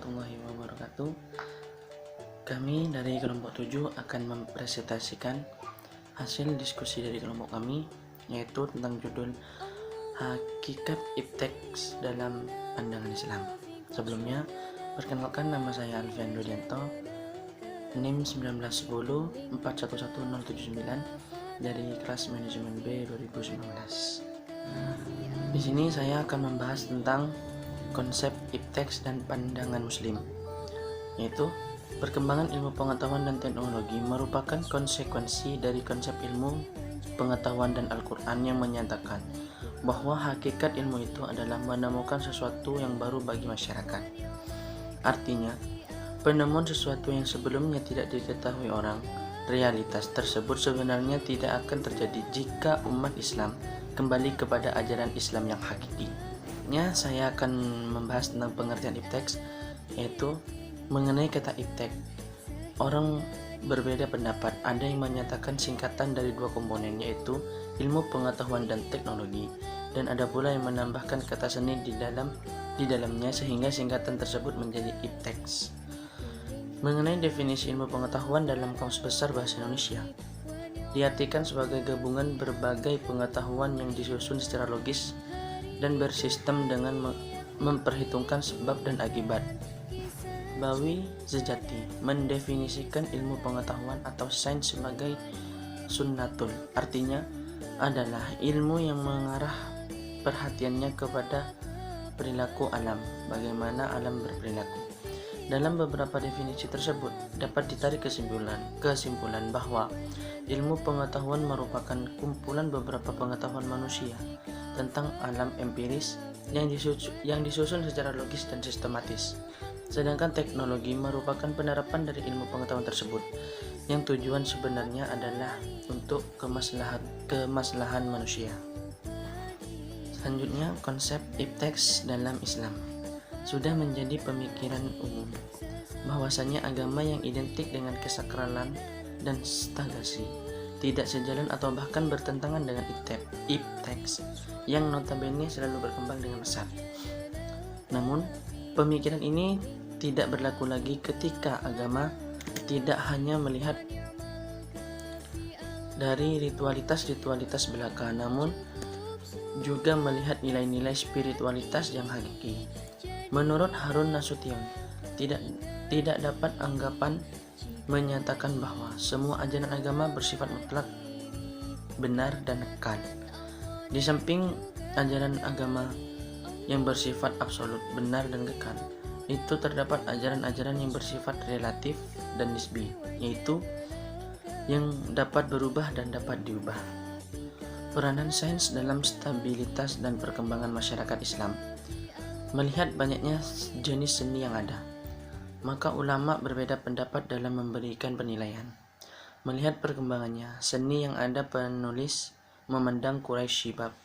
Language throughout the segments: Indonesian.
warahmatullahi wabarakatuh. Kami dari kelompok 7 akan mempresentasikan hasil diskusi dari kelompok kami, yaitu tentang judul Hakikat Ipteks dalam Pandangan Islam. Sebelumnya, perkenalkan, nama saya Alfian Rudianto, NIM 1910 411079 dari kelas manajemen B 2019. Di sini saya akan membahas tentang konsep ipteks dan pandangan muslim, yaitu perkembangan ilmu pengetahuan dan teknologi merupakan konsekuensi dari konsep ilmu pengetahuan dan Al-Quran yang menyatakan bahwa hakikat ilmu itu adalah menemukan sesuatu yang baru bagi masyarakat. Artinya, penemuan sesuatu yang sebelumnya tidak diketahui orang, realitas tersebut sebenarnya tidak akan terjadi jika umat Islam kembali kepada ajaran Islam yang hakiki. Saya akan membahas tentang pengertian ipteks, yaitu mengenai kata iptek. Orang berbeda pendapat. Ada yang menyatakan singkatan dari dua komponen, yaitu ilmu pengetahuan dan teknologi, dan ada pula yang menambahkan kata seni di dalamnya sehingga singkatan tersebut menjadi ipteks. Mengenai definisi ilmu pengetahuan dalam Kamus Besar Bahasa Indonesia, diartikan sebagai gabungan berbagai pengetahuan yang disusun secara logis dan bersistem dengan memperhitungkan sebab dan akibat. Bawi Sejati mendefinisikan ilmu pengetahuan atau sains sebagai sunnatul, artinya adalah ilmu yang mengarah perhatiannya kepada perilaku alam, bagaimana alam berperilaku. Dalam beberapa definisi tersebut dapat ditarik kesimpulan bahwa ilmu pengetahuan merupakan kumpulan beberapa pengetahuan manusia tentang alam empiris yang disusun secara logis dan sistematis. Sedangkan teknologi merupakan penerapan dari ilmu pengetahuan tersebut yang tujuan sebenarnya adalah untuk kemaslahan manusia. Selanjutnya, konsep ipteks dalam Islam sudah menjadi pemikiran umum bahwasanya agama yang identik dengan kesakralan dan stagasi tidak sejalan atau bahkan bertentangan dengan ipteks yang notabene selalu berkembang dengan pesat. Namun, pemikiran ini tidak berlaku lagi ketika agama tidak hanya melihat dari ritualitas belaka, namun juga melihat nilai-nilai spiritualitas yang hakiki. Menurut Harun Nasution, tidak dapat anggapan menyatakan bahwa semua ajaran agama bersifat mutlak benar dan kekal. Di samping ajaran agama yang bersifat absolut benar dan kekal, itu terdapat ajaran-ajaran yang bersifat relatif dan nisbi, yaitu yang dapat berubah dan dapat diubah. Peranan sains dalam stabilitas dan perkembangan masyarakat Islam. Melihat banyaknya jenis seni yang ada, maka ulama berbeda pendapat dalam memberikan penilaian. Melihat perkembangannya, seni yang ada, penulis memandang Quraisy Shibab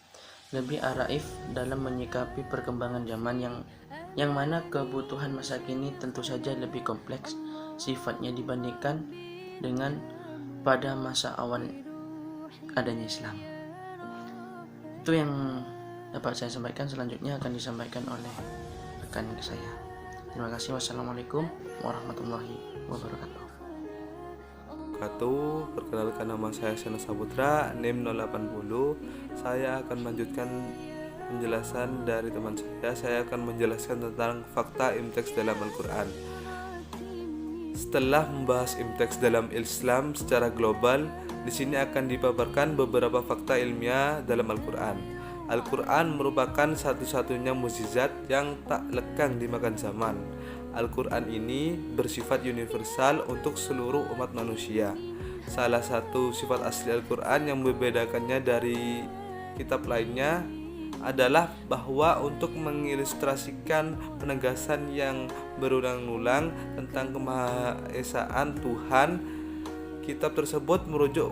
lebih araif dalam menyikapi perkembangan zaman yang mana kebutuhan masa kini tentu saja lebih kompleks sifatnya dibandingkan dengan pada masa awal adanya Islam. Itu yang dapat saya sampaikan. Selanjutnya akan disampaikan oleh rekan saya. Terima kasih. Wassalamualaikum warahmatullahi wabarakatuh. Perkenalkan, nama saya Sena Saputra, NIM 080. Saya akan melanjutkan penjelasan dari teman saya. Saya akan menjelaskan tentang fakta ipteks dalam Al-Quran. Setelah membahas ipteks dalam Islam secara global, di sini akan dipaparkan beberapa fakta ilmiah dalam Al-Quran. Al-Quran merupakan satu-satunya mukjizat yang tak lekang dimakan zaman. Al-Quran ini bersifat universal untuk seluruh umat manusia. Salah satu sifat asli Al-Quran yang membedakannya dari kitab lainnya adalah bahwa untuk mengilustrasikan penegasan yang berulang-ulang tentang kemahaesaan Tuhan, kitab tersebut merujuk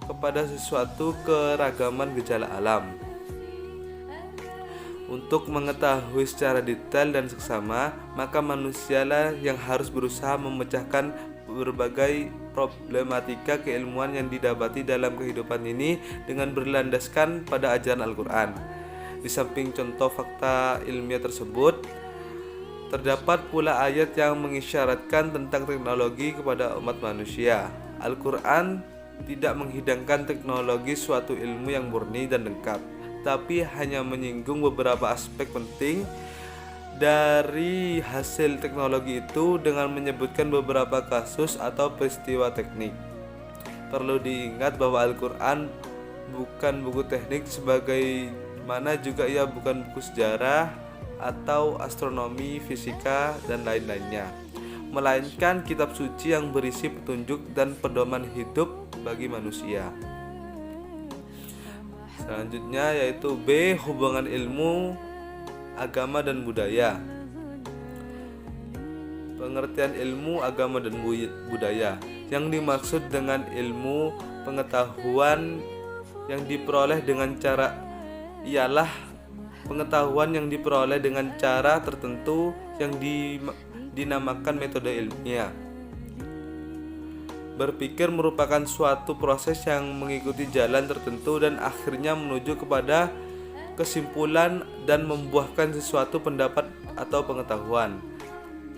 kepada sesuatu keragaman gejala alam. Untuk mengetahui secara detail dan seksama, maka manusialah yang harus berusaha memecahkan berbagai problematika keilmuan yang didapati dalam kehidupan ini dengan berlandaskan pada ajaran Al-Quran. Di samping contoh fakta ilmiah tersebut, Terdapat pula ayat yang mengisyaratkan tentang teknologi kepada umat manusia. Al-Quran tidak menghidangkan teknologi suatu ilmu yang murni dan lengkap, tapi hanya menyinggung beberapa aspek penting dari hasil teknologi itu dengan menyebutkan beberapa kasus atau peristiwa teknik. Perlu diingat bahwa Al-Quran bukan buku teknik, sebagaimana juga ia bukan buku sejarah atau astronomi, fisika, dan lain-lainnya, melainkan kitab suci yang berisi petunjuk dan pedoman hidup bagi manusia. Selanjutnya yaitu B. Hubungan ilmu, agama, dan budaya. Pengertian ilmu, agama, dan budaya. Yang dimaksud dengan ilmu, pengetahuan yang diperoleh dengan cara ialah pengetahuan yang diperoleh dengan cara tertentu yang dinamakan metode ilmiah. Berpikir merupakan suatu proses yang mengikuti jalan tertentu dan akhirnya menuju kepada kesimpulan dan membuahkan sesuatu pendapat atau pengetahuan.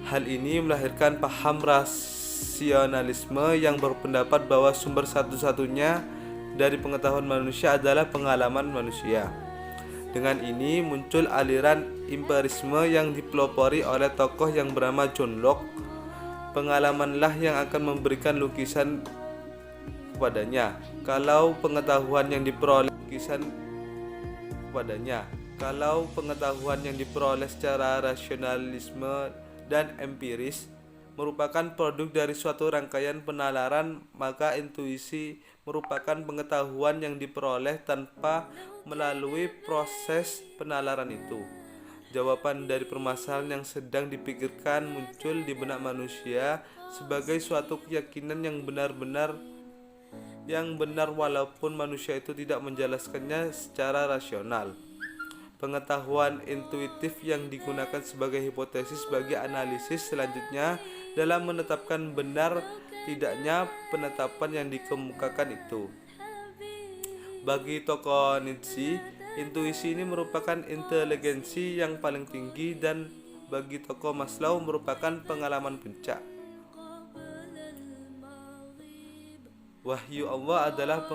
Hal ini melahirkan paham rasionalisme yang berpendapat bahwa sumber satu-satunya dari pengetahuan manusia adalah pengalaman manusia. Dengan ini muncul aliran empirisme yang dipelopori oleh tokoh yang bernama John Locke. Pengalamanlah yang akan memberikan lukisan kepadanya. Kalau pengetahuan yang diperoleh secara rasionalisme dan empiris merupakan produk dari suatu rangkaian penalaran, maka intuisi merupakan pengetahuan yang diperoleh tanpa melalui proses penalaran itu. Jawaban dari permasalahan yang sedang dipikirkan muncul di benak manusia sebagai suatu keyakinan yang benar walaupun manusia itu tidak menjelaskannya secara rasional. Pengetahuan intuitif yang digunakan sebagai hipotesis bagi analisis selanjutnya dalam menetapkan benar tidaknya penetapan yang dikemukakan itu. Bagi tokoh Nietzsche, intuisi ini merupakan inteligensi yang paling tinggi, dan bagi tokoh Maslow merupakan pengalaman puncak. Wahyu Allah adalah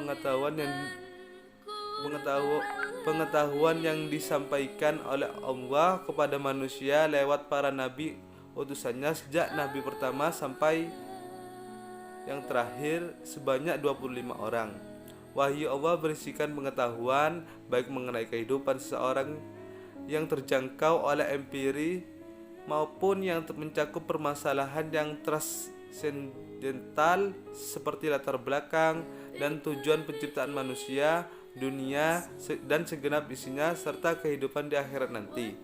pengetahuan yang disampaikan oleh Allah kepada manusia lewat para nabi utusannya sejak nabi pertama sampai yang terakhir sebanyak 25 orang. Wahyu Allah berisikan pengetahuan baik mengenai kehidupan seseorang yang terjangkau oleh empiri maupun yang mencakup permasalahan yang transendental seperti latar belakang dan tujuan penciptaan manusia, dunia, dan segenap isinya serta kehidupan di akhirat nanti.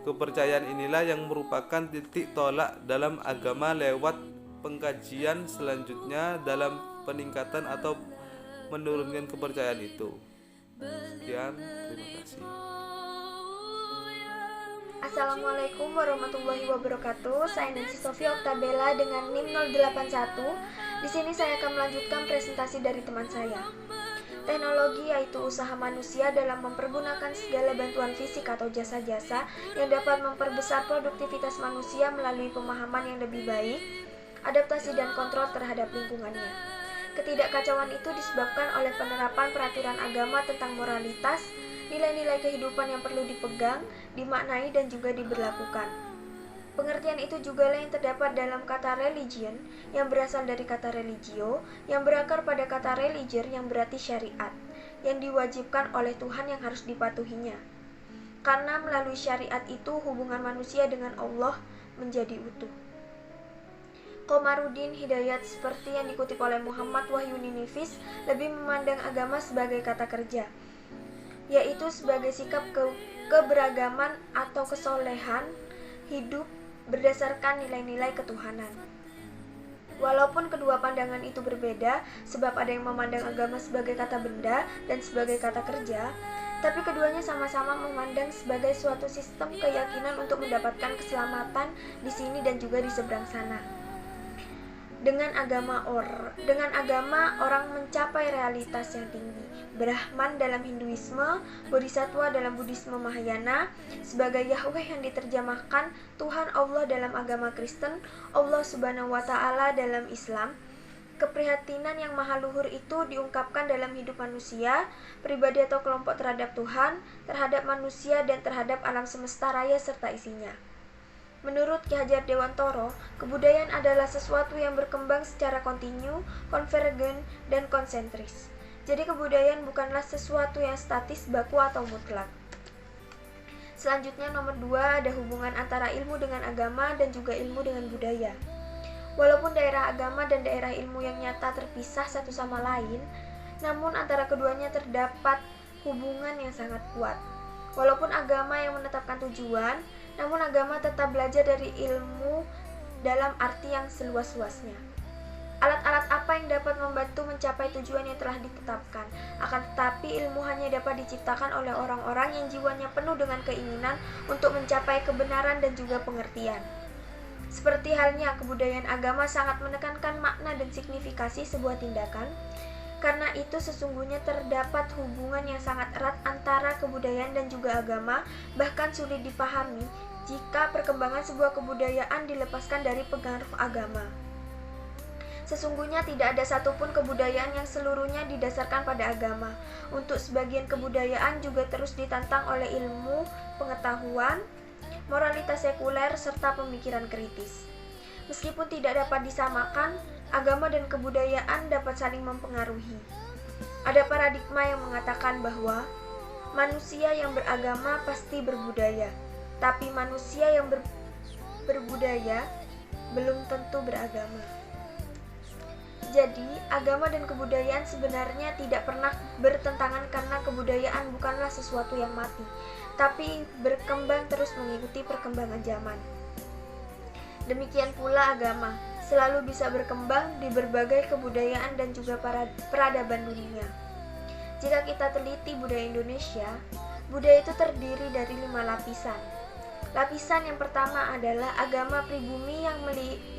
Kepercayaan inilah yang merupakan titik tolak dalam agama lewat pengkajian selanjutnya dalam peningkatan atau menurunkan kepercayaan itu. Sekian, terima kasih. Assalamualaikum warahmatullahi wabarakatuh. Saya Nancy Sofia Oktabella dengan NIM 081. Di sini saya akan melanjutkan presentasi dari teman saya. Teknologi yaitu usaha manusia dalam mempergunakan segala bantuan fisik atau jasa-jasa yang dapat memperbesar produktivitas manusia melalui pemahaman yang lebih baik, adaptasi dan kontrol terhadap lingkungannya. Ketidakkacauan itu disebabkan oleh penerapan peraturan agama tentang moralitas, nilai-nilai kehidupan yang perlu dipegang, dimaknai dan juga diberlakukan. Pengertian itu juga yang terdapat dalam kata religion yang berasal dari kata religio yang berakar pada kata religier yang berarti syariat yang diwajibkan oleh Tuhan yang harus dipatuhinya. Karena melalui syariat itu hubungan manusia dengan Allah menjadi utuh. Komarudin Hidayat seperti yang dikutip oleh Muhammad Wahyu Ninifis lebih memandang agama sebagai kata kerja, yaitu sebagai sikap keberagaman atau kesolehan hidup berdasarkan nilai-nilai ketuhanan. Walaupun kedua pandangan itu berbeda, sebab ada yang memandang agama sebagai kata benda dan sebagai kata kerja, tapi keduanya sama-sama memandang sebagai suatu sistem keyakinan untuk mendapatkan keselamatan di sini dan juga di seberang sana. Dengan agama orang mencapai realitas yang tinggi. Brahman dalam Hinduisme, Bodhisattva dalam Buddhisme Mahayana, sebagai Yahweh yang diterjemahkan Tuhan Allah dalam agama Kristen, Allah Subhanahu wa Ta'ala dalam Islam. Keprihatinan yang maha luhur itu diungkapkan dalam hidup manusia, pribadi atau kelompok terhadap Tuhan, terhadap manusia dan terhadap alam semesta raya serta isinya. Menurut Ki Hajar Dewantoro, kebudayaan adalah sesuatu yang berkembang secara kontinu, konvergen, dan konsentris. Jadi kebudayaan bukanlah sesuatu yang statis, baku, atau mutlak. Selanjutnya nomor 2, ada hubungan antara ilmu dengan agama dan juga ilmu dengan budaya. Walaupun daerah agama dan daerah ilmu yang nyata terpisah satu sama lain, namun antara keduanya terdapat hubungan yang sangat kuat. Walaupun agama yang menetapkan tujuan, namun agama tetap belajar dari ilmu dalam arti yang seluas-luasnya. Alat-alat apa yang dapat membantu mencapai tujuan yang telah ditetapkan? Akan tetapi ilmu hanya dapat diciptakan oleh orang-orang yang jiwanya penuh dengan keinginan untuk mencapai kebenaran dan juga pengertian. Seperti halnya kebudayaan agama sangat menekankan makna dan signifikasi sebuah tindakan. Karena itu sesungguhnya terdapat hubungan yang sangat erat antara kebudayaan dan juga agama, bahkan sulit dipahami jika perkembangan sebuah kebudayaan dilepaskan dari pengaruh agama. Sesungguhnya tidak ada satupun kebudayaan yang seluruhnya didasarkan pada agama. Untuk sebagian kebudayaan juga terus ditantang oleh ilmu, pengetahuan, moralitas sekuler, serta pemikiran kritis. Meskipun tidak dapat disamakan, agama dan kebudayaan dapat saling mempengaruhi. Ada paradigma yang mengatakan bahwa manusia yang beragama pasti berbudaya, tapi manusia yang berbudaya belum tentu beragama. Jadi, agama dan kebudayaan sebenarnya tidak pernah bertentangan karena kebudayaan bukanlah sesuatu yang mati, tapi berkembang terus mengikuti perkembangan zaman. Demikian pula agama selalu bisa berkembang di berbagai kebudayaan dan juga peradaban dunia. Jika kita teliti budaya Indonesia, budaya itu terdiri dari 5 lapisan. Lapisan yang pertama adalah agama pribumi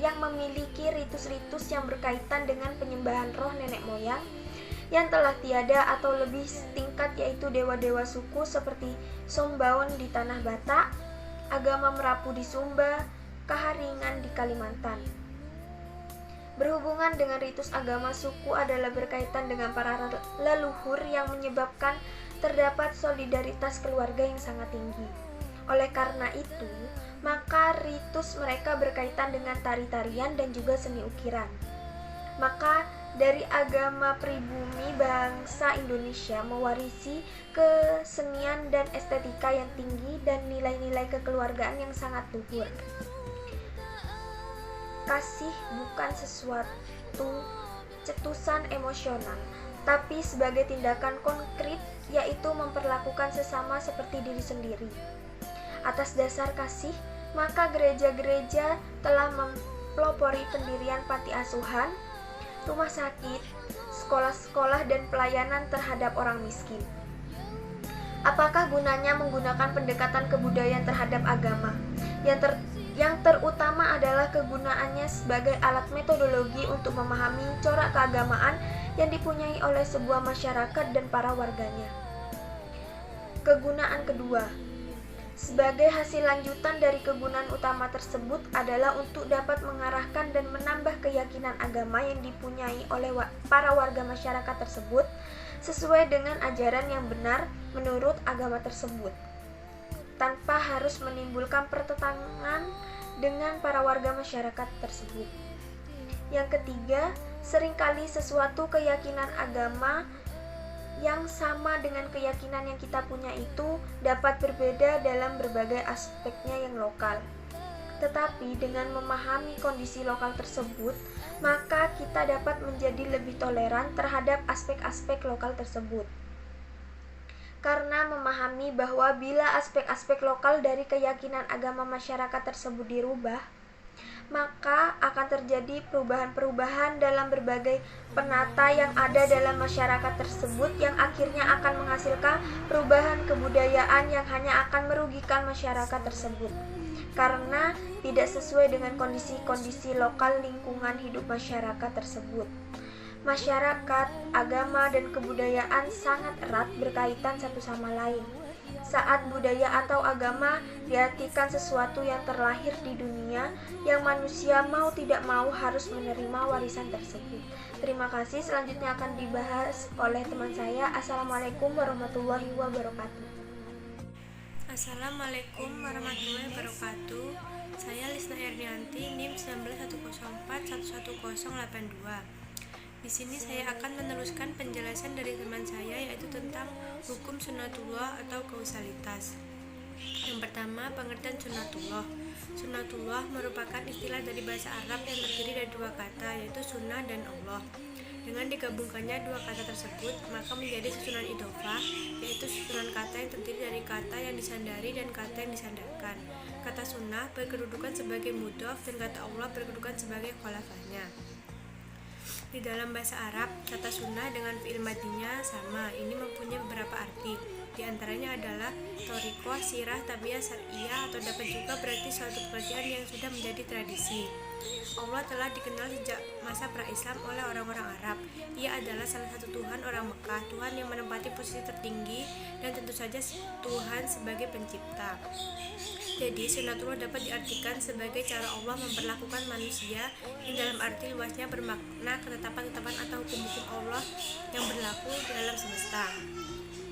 yang memiliki ritus-ritus yang berkaitan dengan penyembahan roh nenek moyang yang telah tiada atau lebih tingkat, yaitu dewa-dewa suku seperti Sombaon di Tanah Batak, agama Merapu di Sumba, Kaharingan di Kalimantan. Berhubungan dengan ritus agama suku adalah berkaitan dengan para leluhur yang menyebabkan terdapat solidaritas keluarga yang sangat tinggi. Oleh karena itu, maka ritus mereka berkaitan dengan tari-tarian dan juga seni ukiran. Maka dari agama pribumi bangsa Indonesia mewarisi kesenian dan estetika yang tinggi dan nilai-nilai kekeluargaan yang sangat luhur. Kasih bukan sesuatu cetusan emosional, tapi sebagai tindakan konkret, yaitu memperlakukan sesama seperti diri sendiri. Atas dasar kasih, maka gereja-gereja telah mempelopori pendirian panti asuhan, rumah sakit, sekolah-sekolah, dan pelayanan terhadap orang miskin. Apakah gunanya menggunakan pendekatan kebudayaan terhadap agama? Yang terutama adalah kegunaannya sebagai alat metodologi untuk memahami corak keagamaan yang dipunyai oleh sebuah masyarakat dan para warganya. Kegunaan kedua, sebagai hasil lanjutan dari kegunaan utama tersebut adalah untuk dapat mengarahkan dan menambah keyakinan agama yang dipunyai oleh para warga masyarakat tersebut sesuai dengan ajaran yang benar menurut agama tersebut, tanpa harus menimbulkan pertentangan dengan para warga masyarakat tersebut. Yang ketiga, seringkali sesuatu keyakinan agama yang sama dengan keyakinan yang kita punya itu dapat berbeda dalam berbagai aspeknya yang lokal. Tetapi dengan memahami kondisi lokal tersebut, maka kita dapat menjadi lebih toleran terhadap aspek-aspek lokal tersebut. Karena memahami bahwa bila aspek-aspek lokal dari keyakinan agama masyarakat tersebut dirubah, maka akan terjadi perubahan-perubahan dalam berbagai penata yang ada dalam masyarakat tersebut yang akhirnya akan menghasilkan perubahan kebudayaan yang hanya akan merugikan masyarakat tersebut karena tidak sesuai dengan kondisi-kondisi lokal lingkungan hidup masyarakat tersebut. Masyarakat, agama, dan kebudayaan sangat erat berkaitan satu sama lain. Saat budaya atau agama diartikan sesuatu yang terlahir di dunia yang manusia mau tidak mau harus menerima warisan tersebut. Terima kasih, selanjutnya akan dibahas oleh teman saya. Assalamualaikum warahmatullahi wabarakatuh. Assalamualaikum warahmatullahi wabarakatuh. Saya Lisna Ernianti, NIM 1914111082. Di sini saya akan meneruskan penjelasan dari teman saya, yaitu tentang hukum sunatullah atau kausalitas. Yang pertama, pengertian sunatullah. Sunatullah merupakan istilah dari bahasa Arab yang terdiri dari dua kata, yaitu sunnah dan Allah. Dengan digabungkannya dua kata tersebut, maka menjadi susunan idhofah, yaitu susunan kata yang terdiri dari kata yang disandari dan kata yang disandarkan. Kata sunnah berkedudukan sebagai mudhof dan kata Allah berkedudukan sebagai khalafahnya. Di dalam bahasa Arab, kata sunnah dengan fi'il madinya sama. Ini mempunyai beberapa arti. Di antaranya adalah thoriqah, sirah, tabiah, syariah, atau dapat juga berarti suatu pekerjaan yang sudah menjadi tradisi. Allah telah dikenal sejak masa pra-Islam oleh orang-orang Arab. Ia adalah salah satu Tuhan orang Mekah, Tuhan yang menempati posisi tertinggi, dan tentu saja Tuhan sebagai pencipta. Jadi, sunatullah dapat diartikan sebagai cara Allah memperlakukan manusia yang dalam arti luasnya bermakna ketetapan-ketetapan atau hukum-hukum Allah yang berlaku di alam semesta.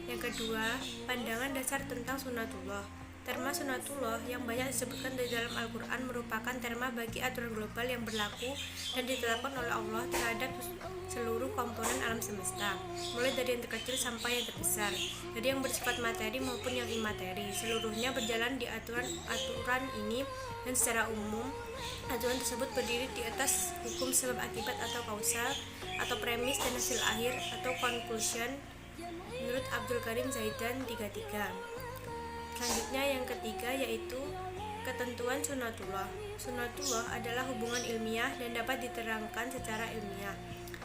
Yang kedua, pandangan dasar tentang sunatullah. Terma sunatullah yang banyak disebutkan di dalam Al-Quran merupakan terma bagi aturan global yang berlaku dan ditetapkan oleh Allah terhadap seluruh komponen alam semesta, mulai dari yang terkecil sampai yang terbesar, jadi yang bersifat materi maupun yang imateri. Seluruhnya berjalan di aturan ini, dan secara umum aturan tersebut berdiri di atas hukum sebab akibat atau kausal, atau premis dan hasil akhir atau conclusion menurut Abdul Karim Zaidan 33. Selanjutnya yang ketiga, yaitu ketentuan sunatullah. Sunatullah adalah hubungan ilmiah dan dapat diterangkan secara ilmiah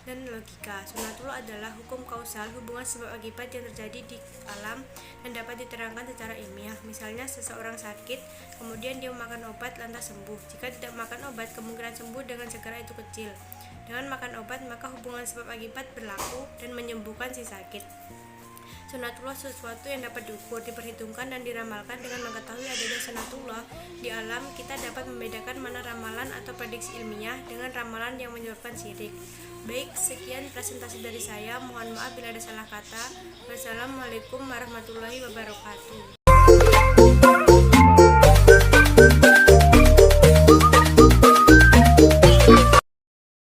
dan logika. Sunatullah adalah hukum kausal, hubungan sebab akibat yang terjadi di alam dan dapat diterangkan secara ilmiah. Misalnya seseorang sakit, kemudian dia memakan obat lantas sembuh. Jika tidak makan obat, kemungkinan sembuh dengan segera itu kecil. Dengan makan obat, maka hubungan sebab akibat berlaku dan menyembuhkan si sakit. Sunatullah sesuatu yang dapat diukur, diperhitungkan, dan diramalkan. Dengan mengetahui adanya sunatullah di alam, kita dapat membedakan mana ramalan atau prediksi ilmiah dengan ramalan yang menyebabkan syirik. Baik, sekian presentasi dari saya. Mohon maaf bila ada salah kata. Wassalamualaikum warahmatullahi wabarakatuh.